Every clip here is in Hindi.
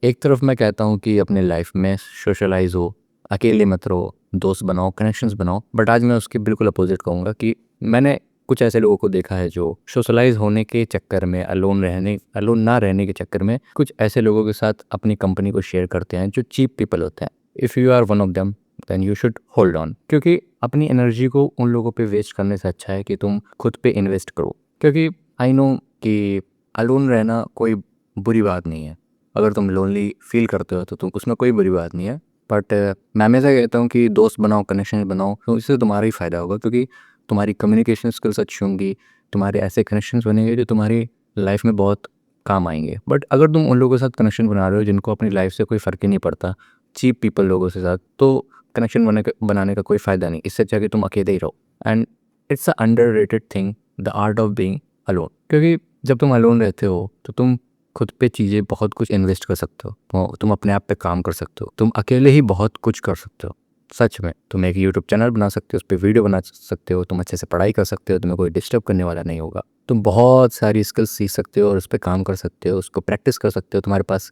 एक तरफ मैं कहता हूँ कि अपने लाइफ में सोशलाइज हो, अकेले मत रहो, दोस्त बनाओ, कनेक्शंस बनाओ। बट आज मैं उसके बिल्कुल अपोजिट कहूँगा कि मैंने कुछ ऐसे लोगों को देखा है जो सोशलाइज होने के चक्कर में, अलोन ना रहने के चक्कर में कुछ ऐसे लोगों के साथ अपनी कंपनी को शेयर करते हैं जो चीप पीपल होते हैं। If you are one of them then you should hold on, क्योंकि अपनी एनर्जी को उन लोगों पे वेस्ट करने से अच्छा है कि तुम खुद पे इन्वेस्ट करो। क्योंकि आई नो कि अलोन रहना कोई बुरी बात नहीं है। अगर तुम लोनली फील करते हो तो तुम उसमें कोई बुरी बात नहीं है। बट मैं हमेशा कहता हूँ कि दोस्त बनाओ, कनेक्शन बनाओ, तो इससे तुम्हारा ही फ़ायदा होगा, क्योंकि तुम्हारी कम्युनिकेशन स्किल्स अच्छी होंगी, तुम्हारे ऐसे कनेक्शंस बनेंगे जो तुम्हारी लाइफ में बहुत काम आएंगे। बट अगर तुम उन लोगों के साथ कनेक्शन बना रहे हो जिनको अपनी लाइफ से कोई फ़र्क ही नहीं पड़ता, चीप पीपल लोगों के साथ, तो कनेक्शन बनाने का कोई फ़ायदा नहीं। इससे अच्छा कि तुम अकेले ही रहो। And it's a underrated thing, the art of being alone. क्योंकि जब तुम अलोन रहते हो तो तुम खुद पे चीज़ें बहुत कुछ इन्वेस्ट कर सकते हो, तो तुम अपने आप पे काम कर सकते हो, तुम अकेले ही बहुत कुछ कर सकते हो। सच में तुम एक यूट्यूब चैनल बना सकते हो, उस पर वीडियो बना सकते हो, तुम अच्छे से पढ़ाई कर सकते हो, तुम्हें कोई डिस्टर्ब करने वाला नहीं होगा। तुम बहुत सारी स्किल्स सीख सकते हो और उस पर काम कर सकते हो, उसको प्रैक्टिस कर सकते हो। तुम्हारे पास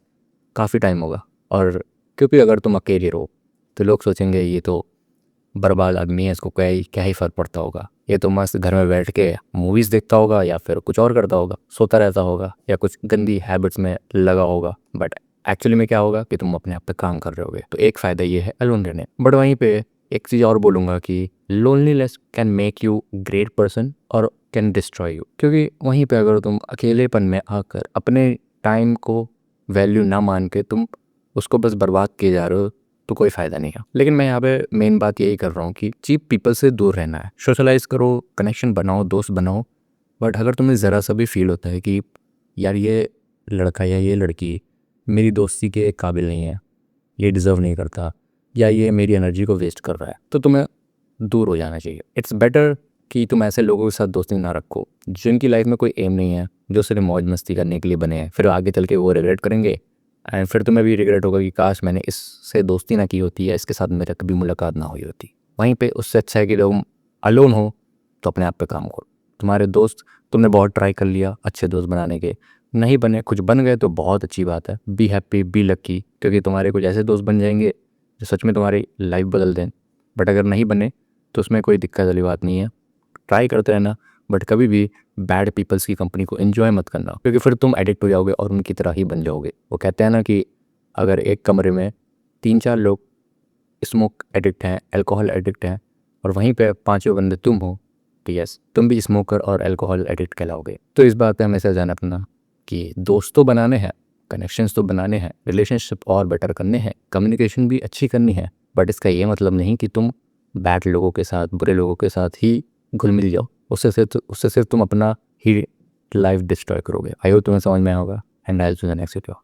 काफ़ी टाइम होगा। और क्योंकि अगर तुम अकेले रहो तो लोग सोचेंगे ये तो बर्बाद आदमी है, इसको क्या ही फ़र्क पड़ता होगा, ये तो मस्त घर में बैठ के मूवीज़ देखता होगा या फिर कुछ और करता होगा, सोता रहता होगा या कुछ गंदी हैबिट्स में लगा होगा। बट एक्चुअली में क्या होगा कि तुम अपने आप पे काम कर रहे होगे। तो एक फ़ायदा ये है अलोन रहने। बट वहीं पे एक चीज़ और बोलूँगा कि loneliness can make you great person और कैन डिस्ट्रॉय यू। क्योंकि वहीं पे अगर तुम अकेलेपन में आकर अपने टाइम को वैल्यू ना मान के तुम उसको बस बर्बाद किए जा रहे हो, तो कोई फ़ायदा नहीं है। लेकिन मैं यहाँ पे मेन बात यही कर रहा हूँ कि चीप पीपल से दूर रहना है। सोशलाइज़ करो, कनेक्शन बनाओ, दोस्त बनाओ। बट अगर तुम्हें ज़रा सा भी फील होता है कि यार ये लड़का या ये लड़की मेरी दोस्ती के काबिल नहीं है, ये डिज़र्व नहीं करता, या ये मेरी एनर्जी को वेस्ट कर रहा है, तो तुम्हें दूर हो जाना चाहिए। इट्स बेटर कि तुम ऐसे लोगों के साथ दोस्ती ना रखो जिनकी लाइफ में कोई एम नहीं है, जो सिर्फ मौज मस्ती करने के लिए बने हैं। फिर आगे चल के वो रिग्रेट करेंगे एंड फिर तुम्हें भी रिग्रेट होगा कि काश मैंने इससे दोस्ती ना की होती या इसके साथ मेरा कभी मुलाकात ना हुई होती। वहीं पे उससे अच्छा है कि तुम अलोन हो तो अपने आप पे काम करो। तुम्हारे दोस्त, तुमने बहुत ट्राई कर लिया अच्छे दोस्त बनाने के, नहीं बने, कुछ बन गए तो बहुत अच्छी बात है। बी हैप्पी, बी लकी, क्योंकि तुम्हारे कुछ ऐसे दोस्त बन जाएंगे जो सच में तुम्हारी लाइफ बदल दें। बट अगर नहीं बने तो उसमें कोई दिक्कत वाली बात नहीं है। ट्राई करते रहना, बट कभी भी बैड पीपल्स की कंपनी को एंजॉय मत करना, क्योंकि फिर तुम एडिक्ट हो जाओगे और उनकी तरह ही बन जाओगे। वो कहते हैं ना कि अगर एक कमरे में 3-4 लोग स्मोक एडिक्ट हैं, अल्कोहल एडिक्ट हैं, और वहीं पे पाँचों बंदे तुम हो, तो यस तुम भी स्मोकर और अल्कोहल एडिक्ट कहलाओगे। तो इस बात पे हमेशा ध्यान रखना कि दोस्त तो बनाने हैं, कनेक्शंस तो बनाने हैं, रिलेशनशिप और बेटर करने हैं, कम्युनिकेशन भी अच्छी करनी है। बट इसका ये मतलब नहीं कि तुम बैड लोगों के साथ, बुरे लोगों के साथ ही घुल मिल जाओ। उससे सिर्फ तुम अपना ही लाइफ डिस्ट्रॉय करोगे। आई होप तुम्हें समझ में आया होगा। And I will see you in the next video.